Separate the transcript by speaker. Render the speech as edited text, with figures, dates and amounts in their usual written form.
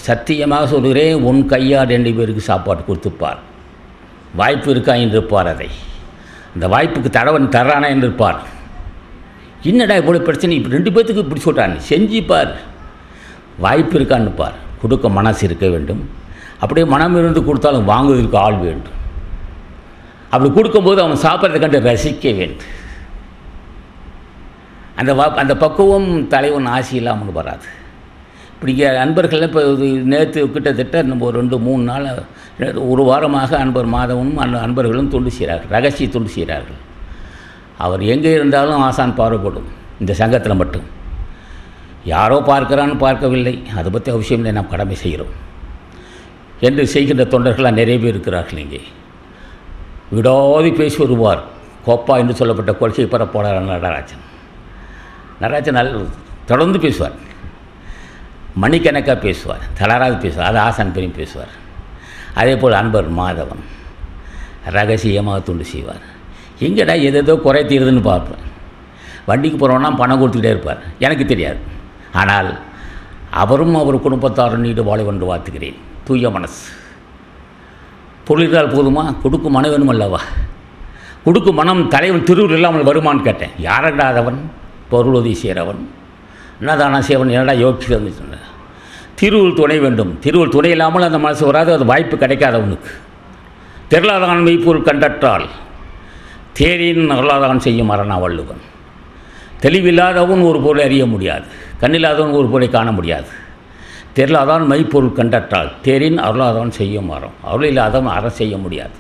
Speaker 1: சத்தியமாக சொல்கிறேன், உன் கையால் 2 பேருக்கு சாப்பாடு கொடுத்துப்பார். வாய்ப்பு இருக்கா என்று இருப்பார். அதை அந்த வாய்ப்புக்கு தடவன் தர்றானா என்று இருப்பார். என்னடா இவ்வளோ பிரச்சனை, இப்போ 2 பேர்த்துக்கு இப்படி சொல்கிறான், செஞ்சுப்பார். வாய்ப்பு இருக்கான்னு பார். கொடுக்க மனசு இருக்க வேண்டும். அப்படியே மனம் இருந்து கொடுத்தாலும் வாங்குவதற்கு ஆள் வேண்டும். அப்படி கொடுக்கும்போது அவன் சாப்பிட்றதை கண்டு ரசிக்க வேண்டும். அந்த பக்குவம் தலைவன் ஆசி இல்லாமல் வராது. இப்படி அன்பர்கள் இப்போ நேற்று கிட்டத்தட்ட நம்ம ஒரு 2-3 நாள், ஒரு வாரமாக அன்பர் மாதவனும் அன்பர்களும் தொண்டு செய்கிறார்கள், ரகசிய தொண்டு செய்கிறார்கள். அவர் எங்கே இருந்தாலும் ஆசான் பாடுபடும். இந்த சங்கத்தில் மட்டும் யாரோ பார்க்கிறான்னு பார்க்கவில்லை, அதை பற்றி அவசியம் இல்லை, நாம் கடமை செய்கிறோம் என்று செய்கின்ற தொண்டர்களாக நிறைய பேர் இருக்கிறார்கள். இங்கே விடாது பேசி வருவார். கோப்பா என்று சொல்லப்பட்ட கொள்கை பரப்பாளர் நடராஜன் தொடர்ந்து பேசுவார். மணிக்கணக்காக பேசுவார், தளராது பேசுவார். அது ஆசான் பெரிய பேசுவார். அதே போல் அன்பர் மாதவன் ரகசியமாக தொண்டு செய்வார். எங்கடா எதோ குறை தீருதுன்னு பார்ப்பேன். வண்டிக்கு போகிறோன்னா பணம் கொடுத்துக்கிட்டே இருப்பார், எனக்கு தெரியாது. ஆனால் அவரும் அவர் குடும்பத்தாரும் நீடு வாழ என்று வாழ்த்துக்கிறேன். தூய மனசு. பொருளினால் போதுமா? கொடுக்கும் மனம் வேணும் அல்லவா? கொடுக்கும் மனம் தலைவன் திருவுள் இல்லாமல் வருமானு கேட்டேன். யாரடாதவன்? பொருள் உதவி செய்கிறவன், என்னதானா செய்வன், என்னடா யோசிச்சு வந்து திருவுள் துணை வேண்டும். திருவுள் துணை இல்லாமல் அந்த மனசு வராது, அது வாய்ப்பு கிடைக்காதவனுக்கு. தெருளாதான் மெய்ப்பொருள் கண்டற்றால் தேரின் அருளாதான் செய்யும் அரணா வள்ளுவன். தெளிவில்லாதவன் ஒரு பொருளை அறிய முடியாது, கண்ணில்லாதவன் ஒரு பொருளை காண முடியாது. தெருளாதான் மெய்ப்பொருள் கண்டற்றால் தேரின் அருளாதான் செய்யும் அறம். அருள் இல்லாதவன் அறம் செய்ய முடியாது.